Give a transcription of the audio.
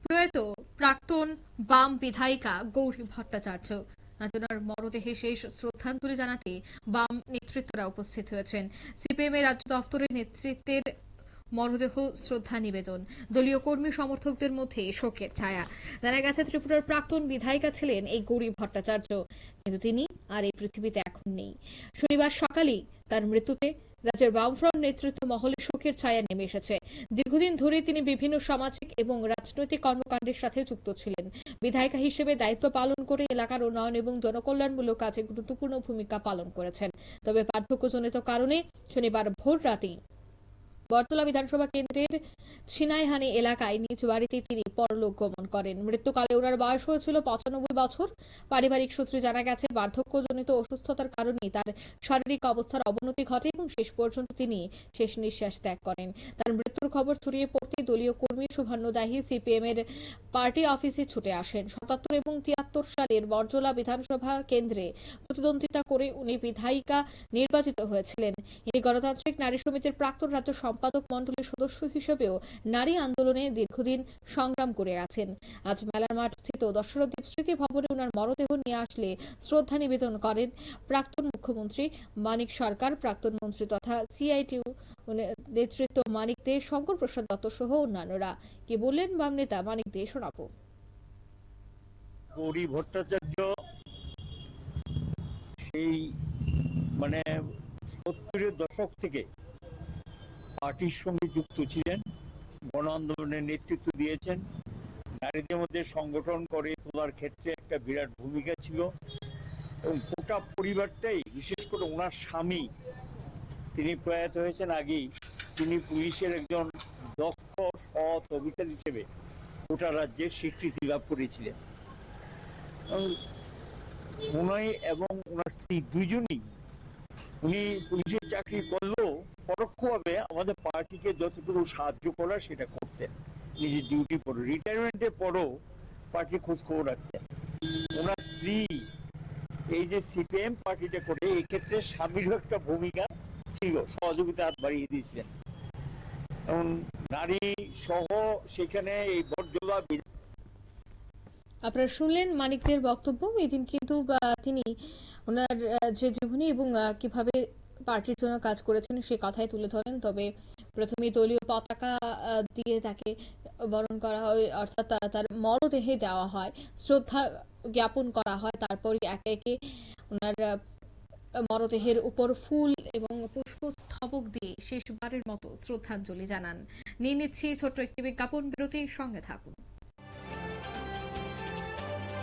প্রয়াত প্রাক্তন বাম বিধায়িকা গৌরী ভট্টাচার্য ওনার মরদেহে শেষ শ্রদ্ধাঞ্জলি জানাতে বাম নেতৃত্বরা উপস্থিত হয়েছেন। সিপিএম এর রাজ্য দফতরের নেতৃত্বের মরদেহ শ্রদ্ধা নিবেদন, দলীয় কর্মী সমর্থকদের মধ্যে শোকের ছায়া। জানা গেছে ত্রিপুরার প্রাক্তন বিধায়িকা ছিলেন এই গৌরী ভট্টাচার্য, কিন্তু তিনি আর এই পৃথিবীতে এখন নেই। শনিবার সকালেই তার মৃত্যুতে রাজ্যের বামফ্রন্ট নেতৃত্ব মহলে শোকের ছায়া নেমে এসেছে। দীর্ঘদিন ধরে তিনি বিভিন্ন সামাজিক এবং রাজনৈতিক কর্মকাণ্ডের সাথে যুক্ত ছিলেন। বিধায়িকা হিসেবে দায়িত্ব পালন করে এলাকার উন্নয়ন এবং জনকল্যাণমূলক কাজে গুরুত্বপূর্ণ ভূমিকা পালন করেছেন। তবে বার্ধক্যজনিত কারণে শনিবার ভোর রাতেই বটতলা বিধানসভা কেন্দ্রের ছিনাইহানি এলাকায় নিজ বাড়িতে তিনি পরলোক গমন করেন। মৃত্যুকালে ওনার বয়স হয়েছিল 95 বছর। পারিবারিক সূত্রে জানা গেছে বার্ধক্যজনিত অসুস্থতার কারণেই তার শারীরিক অবস্থার অবনতি ঘটে এবং শেষ পর্যন্ত তিনি শেষ নিঃশ্বাস ত্যাগ করেন। তার মৃত্যুর খবর ছড়িয়ে পড়তে দলীয় কর্মী শুভান্ন দাহি সিপিএম এর পার্টি অফিসে ছুটে আসেন। 77 এবং 73 সালের বটতলা বিধানসভা কেন্দ্রে প্রতিদ্বন্দ্বিতা করে উনি বিধায়িকা নির্বাচিত হয়েছিলেন। ইনি গণতান্ত্রিক নারী সমিতির প্রাক্তন রাজ্য সম্পাদক মণ্ডলীর সদস্য হিসেবেও নারী আন্দোলনে দীর্ঘদিন সংগ্রাম করে আছেন। আজ মেলার মাঠ স্থিত দশরথদ্বীপ স্মৃতি ভবনে উনার মরদেহ নিয়ে আসলে শ্রদ্ধা নিবেদন করেন প্রাক্তন মুখ্যমন্ত্রী মানিক সরকার, প্রাক্তন মন্ত্রী তথা সিআইটিউ নেতৃত্ব মানিক দে, শঙ্কর প্রসাদ দত্ত সহ অন্যান্যরা। কি বললেন বাম নেতা মানিক দে, শোনাবো। গৌরী ভট্টাচার্য সেই 70-এর দশক থেকে পার্টির সঙ্গে যুক্ত ছিলেন, গণ আন্দোলনের নেতৃত্ব দিয়েছেন, নারীদের মধ্যে সংগঠন করে তোলার ক্ষেত্রে একটা বিরাট ভূমিকা ছিল এবং গোটা পরিবারটাই, বিশেষ করে ওনার স্বামী, তিনি প্রয়াত হয়েছেন আগেই, তিনি পুলিশের একজন দক্ষ সৎ অফিসার হিসেবে গোটা রাজ্যের স্বীকৃতি লাভ করেছিলেন। উনি এবং ওনার স্ত্রী দুইজনই, উনি পুলিশের চাকরি করলেও পরোক্ষভাবে আমাদের পার্টিকে যতটুকু সাহায্য করার সেটা করতেন। নিজের ডিউটি পরও, রিটায়ারমেন্টের পরও পার্টির খোঁজ খবর রাখতেন। ওনার স্ত্রী এই যে সিপিএম পার্টিটা করে, এক্ষেত্রে স্বামীরও একটা ভূমিকা ছিল, সহযোগিতা হাত বাড়িয়ে দিয়েছিলেন। এবং নারী সহ সেখানে এই বটতলা। আপনারা শুনলেন মানিকদের বক্তব্য। এদিন কিন্তু তিনি ওনার যে জীবনী এবং কিভাবে পার্টির জন্য কাজ করেছেন সে কথাই তুলে ধরেন। তবে প্রথমে দলীয় পতাকা দিয়ে তাকে বরণ করা হয়, অর্থাৎ তার মরদেহে দেওয়া হয়, শ্রদ্ধা জ্ঞাপন করা হয়। তারপরই একে একে ওনার মরদেহের উপর ফুল এবং পুষ্পস্তবক দিয়ে শেষবারের মতো শ্রদ্ধাঞ্জলি জানান। নিয়ে নিচ্ছি ছোট্ট একটি বিজ্ঞাপন বিরতির সঙ্গে থাকুন।